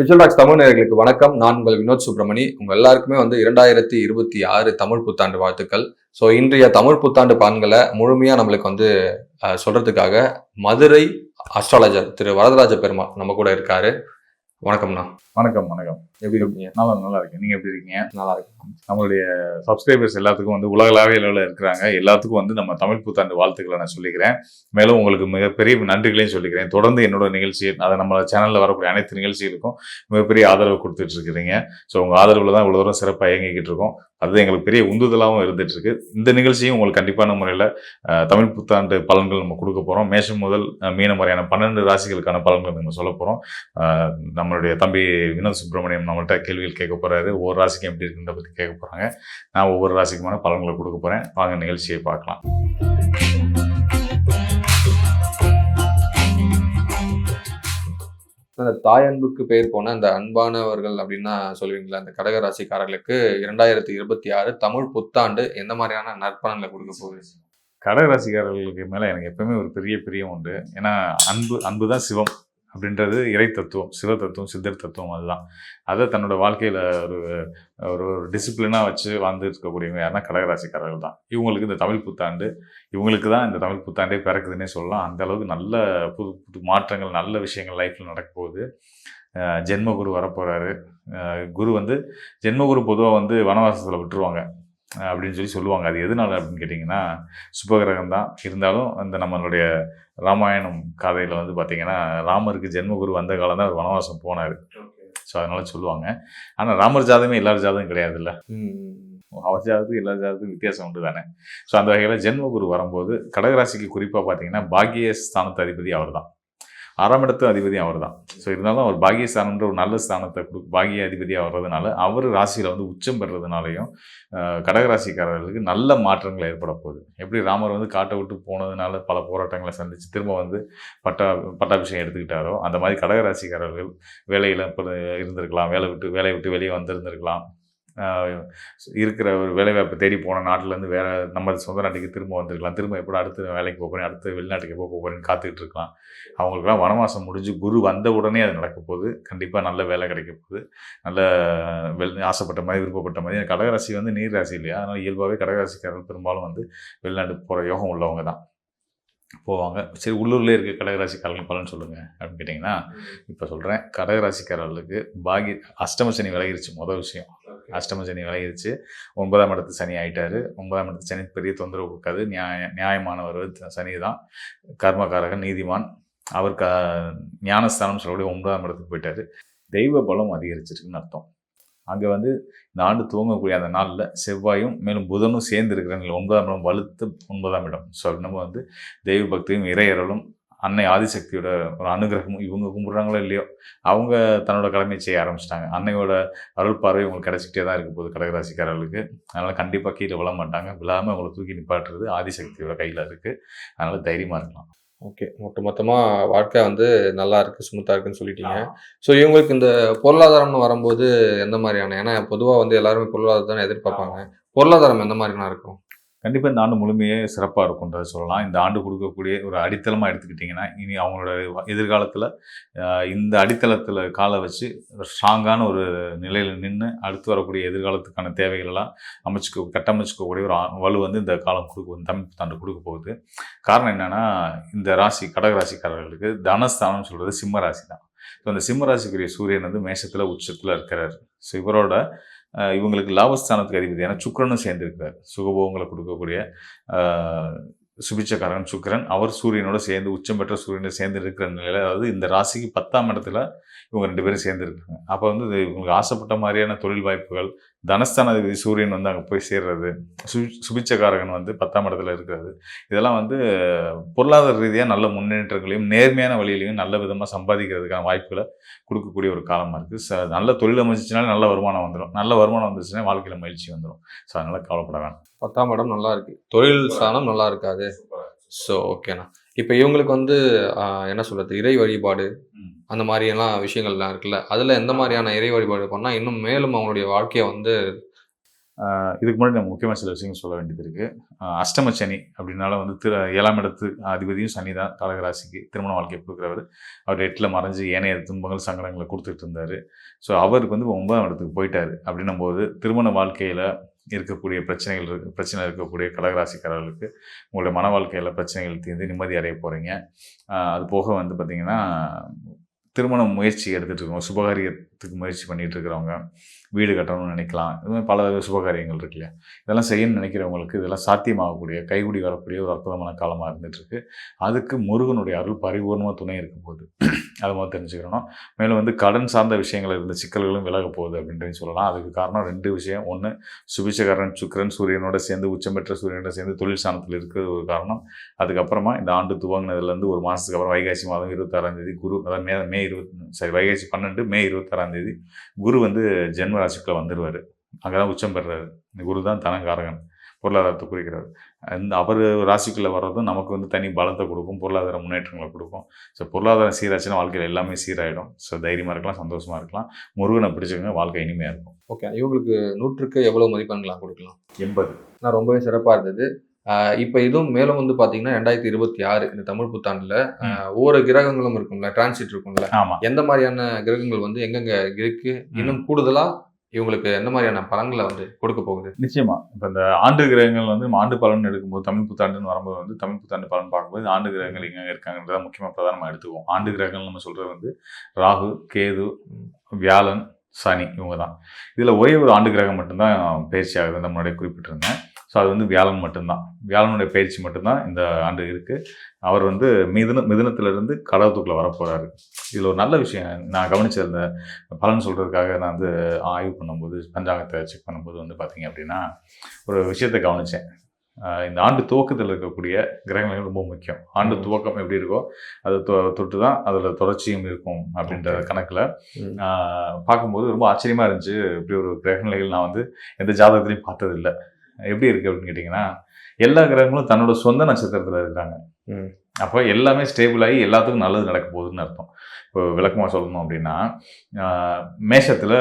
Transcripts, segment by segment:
Special tax Tamil நேயர்களுக்கு வணக்கம். நான் உங்கள் வினோத் சுப்ரமணி. உங்க எல்லாருக்குமே 2026 தமிழ் புத்தாண்டு வாழ்த்துக்கள். ஸோ இன்றைய தமிழ் புத்தாண்டு பலன்களை முழுமையா நம்மளுக்கு சொல்றதுக்காக மதுரை அஸ்ட்ராலஜர் திரு வரதராஜ பெருமாள் நம்ம கூட இருக்காரு. வணக்கம்ண்ணா. வணக்கம். எப்படி இருக்கீங்க? நல்லா இருக்கேன். நீங்க எப்படி இருக்கீங்க? நல்லா இருக்கு. நம்மளுடைய சப்ஸ்கிரைபர்ஸ் எல்லாத்துக்கும் உலகளாவிய அளவில் இருக்கிறாங்க. எல்லாத்துக்கும் நம்ம தமிழ் புத்தாண்டு வாழ்த்துக்களை நான் சொல்லிக்கிறேன். மேலும் உங்களுக்கு மிகப்பெரிய நன்றிகளையும் சொல்லிக்கிறேன். தொடர்ந்து என்னோட நிகழ்ச்சி, அதை நம்ம சேனல்ல வரக்கூடிய அனைத்து நிகழ்ச்சிகளுக்கும் மிகப்பெரிய ஆதரவு கொடுத்துட்டு இருக்கிறீங்க. ஸோ உங்க ஆதரவுல தான் இவ்வளவு தூரம் சிறப்பாக இயங்கிக்கிட்டு இருக்கோம். அது எங்களுக்கு பெரிய உந்துதலாகவும் இருந்துட்டு இருக்கு. இந்த நிகழ்ச்சியும் உங்களுக்கு கண்டிப்பான முறையில் தமிழ் புத்தாண்டு பலன்கள் நம்ம கொடுக்க போறோம். மேஷம் முதல் மீனம் வரையான 12 ராசிகளுக்கான பலன்கள் நம்ம சொல்ல போறோம். நம்மளுடைய தம்பி வினோத் சுப்ரமணியம் நம்மள்ட்ட கேள்விகள் கேட்க போறாரு. ஒவ்வொரு ராசிக்கும் எப்படி இருக்குன்றத பத்தி கேட்க போறாங்க. நான் ஒவ்வொரு ராசிக்குமான பலன்களை கொடுக்க போறேன். வாங்க நிகழ்ச்சியை பார்க்கலாம். அந்த தாய் அன்புக்கு பெயர் போன அந்த அன்பானவர்கள் அப்படின்னா சொல்லுவீங்களா? அந்த கடக ராசிக்காரர்களுக்கு 2026 தமிழ் புத்தாண்டு எந்த மாதிரியான நற்பலன்களை கொடுக்க போகுது? கடக ராசிக்காரர்களுக்கு மேல எனக்கு எப்பவுமே ஒரு பெரிய பிரியம் உண்டு. ஏன்னா அன்பு தான் சிவம் அப்படின்றது இறை தத்துவம், சிவ தத்துவம், சித்தர் தத்துவம். அதுதான் அதை தன்னோட வாழ்க்கையில் ஒரு ஒரு டிசிப்ளினாக வச்சு வாழ்ந்து இருக்கக்கூடியவங்க யாருன்னா கடகராசிக்காரர்கள் தான். இவங்களுக்கு இந்த தமிழ் புத்தாண்டு, இவங்களுக்கு தான் இந்த தமிழ் புத்தாண்டே பிறக்குதுன்னே சொல்லலாம். அந்த அளவுக்கு நல்ல புது புது மாற்றங்கள், நல்ல விஷயங்கள் லைஃப்பில் நடக்க போகுது. ஜென்மகுரு வரப்போகிறாரு. குரு ஜென்மகுரு பொதுவாக வனவாசத்தில் விட்டுருவாங்க அப்படின்னு சொல்லுவாங்க. அது எதனால அப்படின்னு கேட்டிங்கன்னா, சுபகிரகம் தான். இருந்தாலும் நம்மளுடைய ராமாயணம் கதையில் பார்த்தீங்கன்னா, ராமருக்கு ஜென்மகுரு வந்த காலம் தான் அவர் வனவாசம் போனார். ஸோ அதனால சொல்லுவாங்க. ஆனால் ராமர் ஜாதகமே எல்லார் ஜாதகம் கிடையாதுல்ல. அவர் ஜாதகத்துக்கு எல்லா ஜாதகத்துக்கும் வித்தியாசம் உண்டு தானே. ஸோ அந்த வகையில் ஜென்மகுரு வரும்போது கடகராசிக்கு குறிப்பாக பார்த்தீங்கன்னா பாக்கியஸ்தானத்து அதிபதி அவர் தான். 6ஆம் இடத்து அதிபதி அவர் தான். ஸோ இருந்தாலும் அவர் பாகியஸ்தானம்ன்ற ஒரு நல்ல ஸ்தானத்தை பாகிய அதிபதியாக வர்றதுனால, அவர் ராசியில் உச்சம் பெறுறதுனாலையும் கடகராசிக்காரர்களுக்கு நல்ல மாற்றங்கள் ஏற்பட போகுது. எப்படி ராமர் காட்டை விட்டு போனதுனால பல போராட்டங்களை சந்தித்து திரும்ப பட்டாபிஷேகம் எடுத்துக்கிட்டாரோ, அந்த மாதிரி கடகராசிக்காரர்கள் வேலையில் இருந்திருக்கலாம், வேலையை விட்டு வெளியே வந்திருந்திருக்கலாம், இருக்கிற ஒரு வேலைவாய்ப்பை தேடி போன நாட்டிலேருந்து வேறு நம்ம சொந்த நாட்டுக்கு திரும்ப வந்திருக்கலாம், திரும்ப எப்படி அடுத்த வேலைக்கு போகிறேன், அடுத்த வெளிநாட்டுக்கு எப்போ போகிறேன்னு காத்துக்கிட்டு இருக்கலாம். அவங்களுக்குலாம் வனவாசம் முடிஞ்சு குரு வந்த உடனே அது நடக்க போகுது. கண்டிப்பாக நல்ல வேலை கிடைக்க போகுது. நல்ல ஆசைப்பட்ட மாதிரி, விருப்பப்பட்ட மாதிரி. கடகராசி நீர் ராசி இல்லையா, அதனால் இயல்பாகவே கடகராசிக்காரர்கள் பெரும்பாலும் வெளிநாட்டு போகிற யோகம் உள்ளவங்க தான் போவாங்க. சரி, உள்ளூர்லேயே இருக்க கடகராசிக்காரர்கள் பலன் சொல்லுங்கள் அப்படின்னு கேட்டிங்கன்னா, இப்போ சொல்கிறேன். கடகராசிக்காரர்களுக்கு அஷ்டம சனி விலகிருச்சு. மொதல் விஷயம், அஷ்டம சனி விலகிருச்சு. 9ஆம் இடத்து சனி ஆகிட்டார். 9ஆம் இடத்து சனி பெரிய தொந்தரவு கொடுக்காது. நியாயமானவர் சனி தான். கர்மகாரகன், நீதிமான். அவர் ஞானஸ்தானம் சொல்லக்கூடிய 9ஆம் இடத்துக்கு போயிட்டார். தெய்வ பலம் அதிகரிச்சிருக்குன்னு அர்த்தம். அங்கே இந்த ஆண்டு துவங்கக்கூடிய அந்த நாளில் செவ்வாயும் மேலும் புதனும் சேர்ந்து இருக்கிற 9ஆம் இடம் வலுத்து 9ஆம் இடம். ஸோ நம்ம தெய்வ பக்தியும் இறையறலும் அன்னை ஆதிசக்தியோட ஒரு அனுகிரகமும், இவங்க கும்பிட்றாங்களோ இல்லையோ, அவங்க தன்னோட கடமையை செய்ய ஆரம்பிச்சிட்டாங்க. அன்னையோட அருள் பார்வை உங்களுக்கு கிடைச்சிக்கிட்டே தான் இருக்க போகுது கடகராசிக்காரர்களுக்கு. அதனால் கண்டிப்பாக கீழே விழ மாட்டாங்க. விழாமல் அவங்களை தூக்கி நிப்பாட்டுறது ஆதிசக்தியோட கையில் இருக்குது. அதனால் தைரியமாக இருக்கலாம். ஓகே, மொத்தமாக வாழ்க்கை நல்லா இருக்குது, ஸ்மூத்தாக இருக்குன்னு சொல்லிட்டீங்க. ஸோ இவங்களுக்கு இந்த பொருளாதாரம்னு வரும்போது எந்த மாதிரியான, ஏன்னா பொதுவாக எல்லாருமே பொருளாதாரம் எதிர்பார்ப்பாங்க. பொருளாதாரம் எந்த மாதிரினா இருக்கும்? கண்டிப்பாக இந்த ஆண்டு முழுமையே சிறப்பாக இருக்கும்ன்றதை சொல்லலாம். இந்த ஆண்டு கொடுக்கக்கூடிய ஒரு அடித்தளமாக எடுத்துக்கிட்டிங்கன்னா, இனி அவங்களோட எதிர்காலத்தில் இந்த அடித்தளத்தில் காலை வச்சு ஸ்ட்ராங்கான ஒரு நிலையில் நின்று அடுத்து வரக்கூடிய எதிர்காலத்துக்கான தேவைகளெல்லாம் கட்டமைச்சிக்கக்கூடிய ஒரு வலு இந்த காலம் தமிழ் புத்தாண்டு கொடுக்க போகுது. காரணம் என்னென்னா, இந்த ராசி கடகராசிக்காரர்களுக்கு தனஸ்தானம் சொல்கிறது சிம்ம ராசி தான். ஸோ அந்த சிம்ம ராசிக்குரிய சூரியன் மேஷத்தில் உச்சத்தில் இருக்கிறார். ஸோ இவங்களுக்கு லாபஸ்தானத்துக்கு அதிபதியான சுக்கிரனும் சேர்ந்திருக்கிறார். சுகபோகங்களை கொடுக்கக்கூடிய சுபிச்சக்காரன் சுக்கிரன், அவர் சூரியனோட சேர்ந்து உச்சம் பெற்ற சூரியனோட சேர்ந்து இருக்கிற நிலையில், அதாவது இந்த ராசிக்கு 10ஆம் இடத்துல இவங்க 2 பேரும் சேர்ந்துருக்காங்க. அப்போ இவங்களுக்கு ஆசைப்பட்ட மாதிரியான தொழில் வாய்ப்புகள், தனஸ்தானாதிபதி சூரியன் அங்கே போய் சேர்றது, சுபிச்சக்காரகன் 10ஆம் இடத்துல இருக்கிறது, இதெல்லாம் பொருளாதார ரீதியாக நல்ல முன்னேற்றங்களையும் நேர்மையான வழியிலையும் நல்ல விதமாக சம்பாதிக்கிறதுக்கான வாய்ப்புகளை கொடுக்கக்கூடிய ஒரு காலமாக இருக்குது. நல்ல தொழில் அமைச்சிச்சுனாலும் நல்ல வருமானம் வந்துடும். நல்ல வருமானம் வந்துச்சுன்னா வாழ்க்கையில் மகிழ்ச்சி வந்துடும். ஸோ அதனால் கவலைப்பட வேணாம். 10ஆம் இடம் நல்லா இருக்கு, தொழில் ஸ்தானம் நல்லா இருக்காது. ஸோ ஓகேண்ணா. இப்போ இவங்களுக்கு என்ன சொல்கிறது, இறை வழிபாடு அந்த மாதிரியெல்லாம் விஷயங்கள்லாம் இருக்குல்ல, அதில் எந்த மாதிரியான இறை வழிபாடு பண்ணால் இன்னும் மேலும் அவங்களுடைய வாழ்க்கையை இதுக்கு முன்னாடி நம்ம முக்கியமாக சில விஷயங்கள் சொல்ல வேண்டியது இருக்குது. அஷ்டம சனி அப்படின்னால வந்து 7ஆம் இடத்து அதிபதியும் சனி தான் கடகராசிக்கு திருமண வாழ்க்கையை கொடுக்குறவர். அவர் 8ல் மறைஞ்சு ஏனைய துன்பங்கள் சங்கடங்களை கொடுத்துட்டு இருந்தார். ஸோ அவருக்கு வந்து 9ஆம் இடத்துக்கு போயிட்டார். அப்படின்னும் போது திருமண வாழ்க்கையில் இருக்கக்கூடிய பிரச்சனை இருக்கக்கூடிய கடகராசிக்காரர்களுக்கு உங்களுடைய மன வாழ்க்கையில் பிரச்சனைகள் தீர்ந்து நிம்மதி அடைய போகிறீங்க. அது போக வந்து பார்த்திங்கன்னா திருமண முயற்சி எடுத்துகிட்டு இருக்கவங்க, சுபகாரியத்துக்கு முயற்சி பண்ணிகிட்டு இருக்கிறவங்க, வீடு கட்டணும்னு நினைக்கலாம். இது மாதிரி பல சுபகாரியங்கள் இருக்கு இல்லையா, இதெல்லாம் செய்யணும்னு நினைக்கிறவங்களுக்கு இதெல்லாம் சாத்தியமாகக்கூடிய கைகூடி வரக்கூடிய ஒரு அற்புதமான காலமாக இருந்துகிட்ருக்கு. அதுக்கு முருகனுடைய அருள் பரிபூர்ணமாக துணை இருக்கும் போது அதை மாதிரி தெரிஞ்சுக்கிறோம். மேலும் வந்து கடன் சார்ந்த விஷயங்கள் இருந்த சிக்கல்களும் விலக போகுது அப்படின்றது சொல்லலாம். அதுக்கு காரணம் 2 விஷயம். ஒன்று, சுபிட்சக்காரன் சுக்கிரன் சூரியனோட சேர்ந்து உச்சம் பெற்ற சூரியனோட சேர்ந்து தொழில் ஸ்தானத்தில் இருக்கிறது ஒரு காரணம். அதுக்கப்புறமா இந்த ஆண்டு துவங்கினதுலேருந்து ஒரு மாதத்துக்கு அப்புறம் வைகாசி மாதம் 26ஆம் தேதி குரு, அதாவது வைகாசி 12 மே 26ஆம் தேதி குரு வந்து ஜென்ம ராசிக்குள்ள வந்துடுவார். அங்கே தான் உச்சம் பெறுறாரு. இந்த குரு தான் தனகாரகன், பொருளாதாரத்தை குறிக்கிறார். அவர் ராசிக்குள்ளே வர்றதும் நமக்கு வந்து தனி பலத்தை கொடுக்கும், பொருளாதார முன்னேற்றங்களை கொடுக்கும். ஸோ பொருளாதாரம் சீராச்சுன்னா வாழ்க்கையில் எல்லாமே சீராகிடும். ஸோ தைரியமாக இருக்கலாம், சந்தோஷமாக இருக்கலாம். முருகனை பிடிச்சவங்க வாழ்க்கை இனிமையாக இருக்கும். ஓகே, இவங்களுக்கு 100க்கு எவ்வளோ மதிப்பெண்களாக கொடுக்கலாம்? 80. நான் ரொம்பவே சிறப்பாக இருந்தது. இப்போ இதுவும் மேலும் வந்து பார்த்தீங்கன்னா 2026 இந்த தமிழ் புத்தாண்டில் ஒவ்வொரு கிரகங்களும் இருக்கும்ல, டிரான்சிட் இருக்கும்ல, ஆமாம், எந்த மாதிரியான கிரகங்கள் வந்து எங்கெங்கே இருக்கு, இன்னும் கூடுதலாக இவங்களுக்கு எந்த மாதிரியான பலன்களை வந்து கொடுக்க போகுது? நிச்சயமா. இப்போ இந்த ஆண்டு கிரகங்கள் வந்து நம்ம ஆண்டு பலன் எடுக்கும்போது, தமிழ் புத்தாண்டுன்னு வரும்போது வந்து தமிழ் புத்தாண்டு பலன் பார்க்கும்போது ஆண்டு கிரகங்கள் எங்கே இருக்காங்கன்றத முக்கியமாக பிரதானமாக எடுத்துக்குவோம். ஆண்டு கிரகங்கள் நம்ம சொல்கிறது வந்து ராகு, கேது, வியாழன், சனி, இவங்க தான். இதில் ஒரே ஒரு ஆண்டு கிரகம் மட்டும்தான் பயிற்சி ஆகுது, அந்த முன்னாடியே குறிப்பிட்டிருந்தேன். ஸோ அது வந்து வியாழன் மட்டும்தான். வியாழனுடைய பயிற்சி மட்டும்தான் இந்த ஆண்டு இருக்குது. அவர் வந்து மிதுனத்திலிருந்து கடகத்துக்குள்ளே வரப்போகிறாரு. இதில் ஒரு நல்ல விஷயம் நான் கவனித்த இந்த பலன் சொல்கிறதுக்காக நான் வந்து ஆய்வு பண்ணும்போது, பஞ்சாங்கத்தை செக் பண்ணும்போது வந்து பார்த்திங்க அப்படின்னா ஒரு விஷயத்தை கவனித்தேன். இந்த ஆண்டு துவக்கத்தில் இருக்கக்கூடிய கிரகங்கள் ரொம்ப முக்கியம். ஆண்டு துவக்கம் எப்படி இருக்கோ அது தொட்டு தான் அதில் தொடர்ச்சியும் இருக்கும் அப்படின்ற கணக்கில் பார்க்கும்போது ரொம்ப ஆச்சரியமாக இருந்துச்சு. இப்படி ஒரு கிரகநிலைகள் நான் வந்து எந்த ஜாதகத்துலையும் பார்த்ததில்லை. எப்படி இருக்குது அப்படின்னு கேட்டிங்கன்னா, எல்லா கிரகங்களும் தன்னோட சொந்த நட்சத்திரத்தில் இருக்கிறாங்க. அப்போ எல்லாமே ஸ்டேபிள் ஆகி எல்லாத்துக்கும் நல்லது நடக்க போகுதுன்னு அர்த்தம். இப்போ விளக்கமாக சொல்லணும் அப்படின்னா, மேஷத்தில்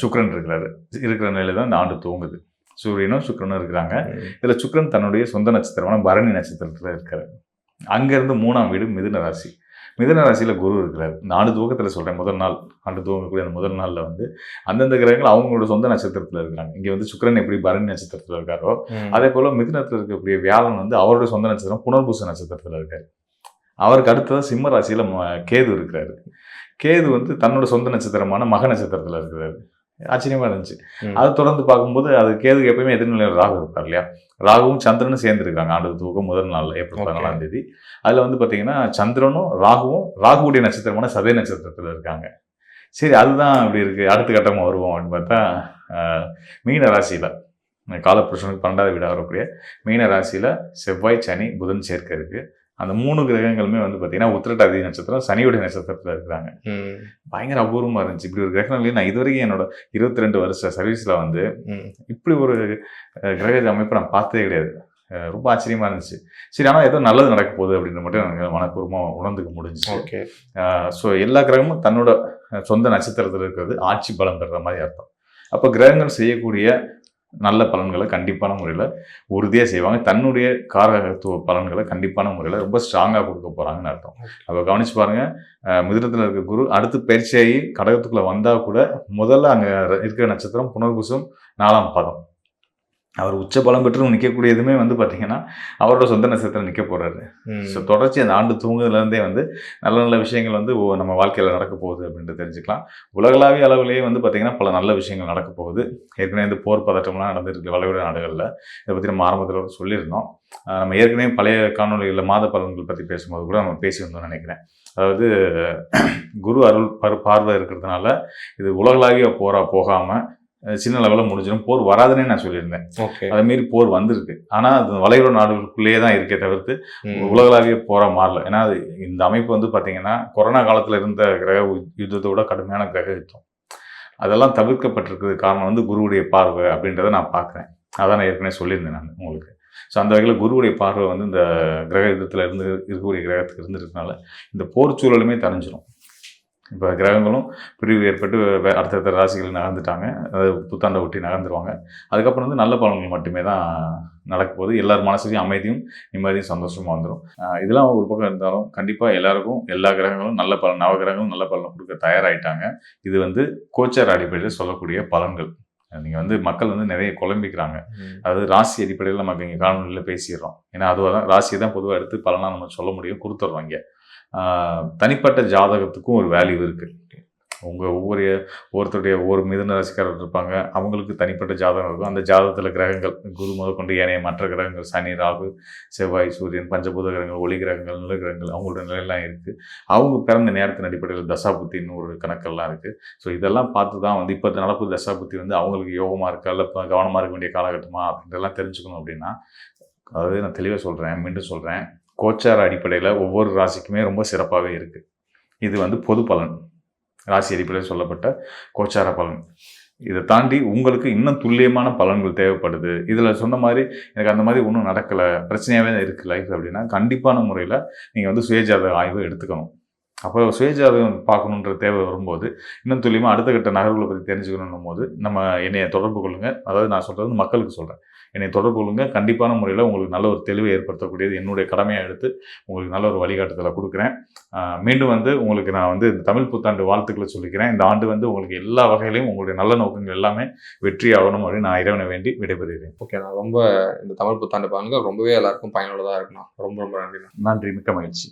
சுக்கிரன் இருக்கிற நிலையில் தான் இந்த ஆண்டு துவங்குது. சூரியனும் சுக்கிரனும் இருக்கிறாங்க. இதில் சுக்கிரன் தன்னுடைய சொந்த நட்சத்திரமான பரணி நட்சத்திரத்தில் இருக்காரு. அங்கேருந்து 3ஆம் வீடு மிதுன ராசி. மிதுன ராசியில் குரு இருக்கிறார். இந்த ஆண்டு துவக்கத்தில் சொல்கிறேன், முதல் நாள் ஆண்டு துவங்கக்கூடிய அந்த முதல் நாளில் வந்து அந்தந்த கிரகங்கள் அவங்களோட சொந்த நட்சத்திரத்தில் இருக்கிறாங்க. இங்கே வந்து சுக்கிரன் எப்படி பரணி நட்சத்திரத்தில் இருக்காரோ அதே போல் மிதுனத்தில் இருக்கக்கூடிய வியாழன் வந்து அவரோட சொந்த நட்சத்திரம் புனர்பூச நட்சத்திரத்தில் இருக்கார். அவருக்கு அடுத்ததான் சிம்ம ராசியில் கேது இருக்கிறாரு. கேது வந்து தன்னோட சொந்த நட்சத்திரமான மக நட்சத்திரத்தில் இருக்கிறாரு. ஆச்சரியமாக இருந்துச்சு. அதை தொடர்ந்து பார்க்கும்போது அது கேதுக்கு எப்பயுமே எதிர்நிலையில் ராகு இருப்பார் இல்லையா, ராகுவும் சந்திரனும் சேர்ந்துருக்காங்க ஆண்டு துவக்கம் முதல் நாளில் ஏப்ரல் 14ஆம் தேதி. அதில் வந்து பார்த்தீங்கன்னா சந்திரனும் ராகுவும் ராகுவுடைய நட்சத்திரமான சதய நட்சத்திரத்தில் இருக்காங்க. சரி, அதுதான் அப்படி இருக்குது, அடுத்த கட்டமாக வருவோம் அப்படின்னு பார்த்தா மீன ராசியில் காலப்புருஷனுக்கு 12ஆவது வீடாக வரக்கூடிய மீன ராசியில் செவ்வாய், சனி, புதன் சேர்க்கை இருக்குது. அந்த 3 கிரகங்களுமே வந்து பார்த்தீங்கன்னா உத்திரட்டாதி நட்சத்திரம் சனியுடைய நட்சத்திரத்தில் இருக்கிறாங்க. பயங்கர அபூர்வமாக இருந்துச்சு. இப்படி ஒரு கிரகநிலையை நான் இதுவரைக்கும் என்னோட 22 வருஷ சர்வீஸில் வந்து இப்படி ஒரு கிரக அமைப்பை நான் பார்த்ததே கிடையாது. ரொம்ப ஆச்சரியமாக இருந்துச்சு. சரி, ஆனால் ஏதோ நல்லது நடக்க போகுது அப்படின்னு மட்டும் எனக்கு மனப்பூர்வமாக உணர்ந்துக்க முடிஞ்சிச்சு. ஓகே. ஸோ எல்லா கிரகமும் தன்னோட சொந்த நட்சத்திரத்தில் இருக்கிறது ஆட்சி பலம் பெறுற மாதிரி அர்த்தம். அப்போ கிரகங்கள் செய்யக்கூடிய நல்ல பலன்களை கண்டிப்பான முறையில் உறுதியாக செய்வாங்க. தன்னுடைய காரகத்துவ பலன்களை கண்டிப்பான முறையில் ரொம்ப ஸ்ட்ராங்காக கொடுக்க போகிறாங்கன்னு அர்த்தம். அப்போ கவனிச்சு பாருங்கள், மிதுனத்தில் இருக்க குரு அடுத்து பயிற்சியாகி கடகத்துக்குள்ளே வந்தால் கூட முதல்ல அங்கே இருக்கிற நட்சத்திரம் புனர்பூசம் 4ஆம் பாதம். அவர் உச்ச பலம் பெற்று நிற்கக்கூடியதுமே வந்து பார்த்தீங்கன்னா அவரோட சொந்த நட்சத்திரம் நிற்க போகிறாரு. ஸோ தொடர்ச்சி அந்த ஆண்டு தூங்குதுலேருந்தே வந்து நல்ல நல்ல விஷயங்கள் வந்து நம்ம வாழ்க்கையில் நடக்க போகுது அப்படின்ட்டு தெரிஞ்சுக்கலாம். உலகளாவிய அளவிலேயே வந்து பார்த்திங்கன்னா பல நல்ல விஷயங்கள் நடக்க போகுது. ஏற்கனவே இந்த போர் பதட்டம்லாம் நடந்துருக்கு வளைகுடா நாடுகளில். இதை பற்றி நம்ம ஆரம்பத்தில் சொல்லியிருந்தோம். நம்ம ஏற்கனவே பழைய காணொலிகளில் மாத பலன்கள் பற்றி பேசும்போது கூட நம்ம பேசியிருந்தோம்னு நினைக்கிறேன். அதாவது குரு அருள் பார்வை இருக்கிறதுனால இது உலகளாவிய போராக போகாமல் சின்ன லெவலில் முடிஞ்சிடும். போர் வராதுன்னே நான் சொல்லியிருந்தேன். அதே மாரி போர் வந்திருக்கு. ஆனால் அது வளைகுடா நாடுகளுக்குள்ளேயே தான் இருக்கே தவிர்த்து உலகளாவிய போராக மாறல. ஏன்னா அது இந்த அமைப்பு வந்து பார்த்தீங்கன்னா கொரோனா காலத்தில் இருந்த கிரக யுத்தத்தோட கடுமையான கிரக யுத்தம் அதெல்லாம் தவிர்க்கப்பட்டிருக்கிறது காரணம் வந்து குருவுடைய பார்வை அப்படின்றத நான் பார்க்குறேன். அதான் நான் ஏற்கனவே சொல்லியிருந்தேன் நான் உங்களுக்கு. ஸோ அந்த வகையில் குருவுடைய பார்வை வந்து இந்த கிரக யுத்தத்தில் இருக்கக்கூடிய கிரகத்துக்கு இருந்துருக்கனால இந்த போர் சூழலுமே தணிஞ்சிடும். இப்போ கிரகங்களும் பிரிவு ஏற்பட்டு அடுத்தடுத்த ராசிகள் நகர்ந்துட்டாங்க. அதாவது புத்தாண்டை ஒட்டி நகர்ந்துருவாங்க. அதுக்கப்புறம் வந்து நல்ல பலன்கள் மட்டுமே தான் நடக்க போகுது. எல்லார் மனசுலையும் அமைதியும் நிம்மதியும் சந்தோஷமும் வந்துடும். இதெல்லாம் ஒரு பக்கம் இருந்தாலும் கண்டிப்பாக எல்லாருக்கும் எல்லா கிரகங்களும் நல்ல பலன், நவகிரகங்களும் நல்ல பலனை கொடுக்க தயாராகிட்டாங்க. இது வந்து கோச்சார அடிப்படையில் சொல்லக்கூடிய பலன்கள். நீங்கள் வந்து மக்கள் வந்து நிறைய குழம்பிக்கிறாங்க. அதாவது ராசி அடிப்படையில் நம்ம இங்கே காணொலியில் பேசிடுறோம். ஏன்னா அதுவாக தான் ராசியை தான் பொதுவாக எடுத்து பலனாக நம்ம சொல்ல முடியும், கொடுத்துட்றோம். இங்கே தனிப்பட்ட ஜாதகத்துக்கும் ஒரு வேல்யூ இருக்குது. ஒவ்வொருத்தருடைய ஒவ்வொரு மிதுன ராசிக்காரர் இருப்பாங்க, அவங்களுக்கு தனிப்பட்ட ஜாதகம் இருக்கும். அந்த ஜாதகத்தில் கிரகங்கள் குரு முதற்கொண்டு ஏனைய மற்ற கிரகங்கள் சனி, ராகு, செவ்வாய், சூரியன், பஞ்சபூத கிரகங்கள், ஒளி கிரகங்கள், நில கிரகங்கள் அவங்களோட நிலையெல்லாம் இருக்குது. அவங்க பிறந்த நேரத்தின் அடிப்படையில் தசாபுத்தின்னு ஒரு கணக்கெல்லாம் இருக்குது. ஸோ இதெல்லாம் பார்த்து தான் வந்து இப்போ நடப்பு தசாபுத்தி வந்து அவங்களுக்கு யோகமாக இருக்கா இல்லை கவனமாக இருக்க வேண்டிய காலகட்டமா அப்படின்றலாம் தெரிஞ்சுக்கணும். அப்படின்னா அதாவது நான் தெளிவாக சொல்கிறேன், மீண்டும் சொல்கிறேன், கோச்சார அடிப்படையில் ஒவ்வொரு ராசிக்குமே ரொம்ப சிறப்பாகவே இருக்குது. இது வந்து பொது பலன், ராசி அடிப்படையில் சொல்லப்பட்ட கோச்சார பலன். இதை தாண்டி உங்களுக்கு இன்னும் துல்லியமான பலன்கள் தேவைப்படுது, இதில் சொன்ன மாதிரி எனக்கு அந்த மாதிரி ஒன்றும் நடக்கலை, பிரச்சனையாகவே தான் இருக்குது லைஃப் அப்படின்னா கண்டிப்பான முறையில் நீங்கள் வந்து சுயஜாதக ஆய்வு எடுத்துக்கணும். அப்போ சுயஜாதகம் பார்க்கணுன்ற தேவை வரும்போது இன்னும் துல்லியமாக அடுத்த கட்ட நகர்வுகளை பற்றி தெரிஞ்சுக்கணும் போது நம்ம என்னைய தொடர்பு கொள்ளுங்கள். அதாவது நான் சொல்கிறது மக்களுக்கு சொல்கிறேன், என்னை தொடர்பு கொள்ளுங்கள். கண்டிப்பான முறையில் உங்களுக்கு நல்ல ஒரு தெளிவை ஏற்படுத்தக்கூடியது என்னுடைய கடமையாக எடுத்து உங்களுக்கு நல்ல ஒரு வழிகாட்டுதலை கொடுக்குறேன். மீண்டும் வந்து உங்களுக்கு நான் வந்து இந்த தமிழ் புத்தாண்டு வாழ்த்துக்களை சொல்லிக்கிறேன். இந்த ஆண்டு வந்து உங்களுக்கு எல்லா வகையிலையும் உங்களுடைய நல்ல நோக்கங்கள் எல்லாமே வெற்றி ஆகணும் அப்படின்னு நான் இறைவனை வேண்டி விடைபெறுகிறேன். ஓகே, நான் ரொம்ப இந்த தமிழ் புத்தாண்டு பலன்கள் ரொம்பவே எல்லாருக்கும் பயனுள்ளதாக இருக்குண்ணா. ரொம்ப ரொம்ப நன்றிண்ணா. நன்றி, மிக்க மகிழ்ச்சி.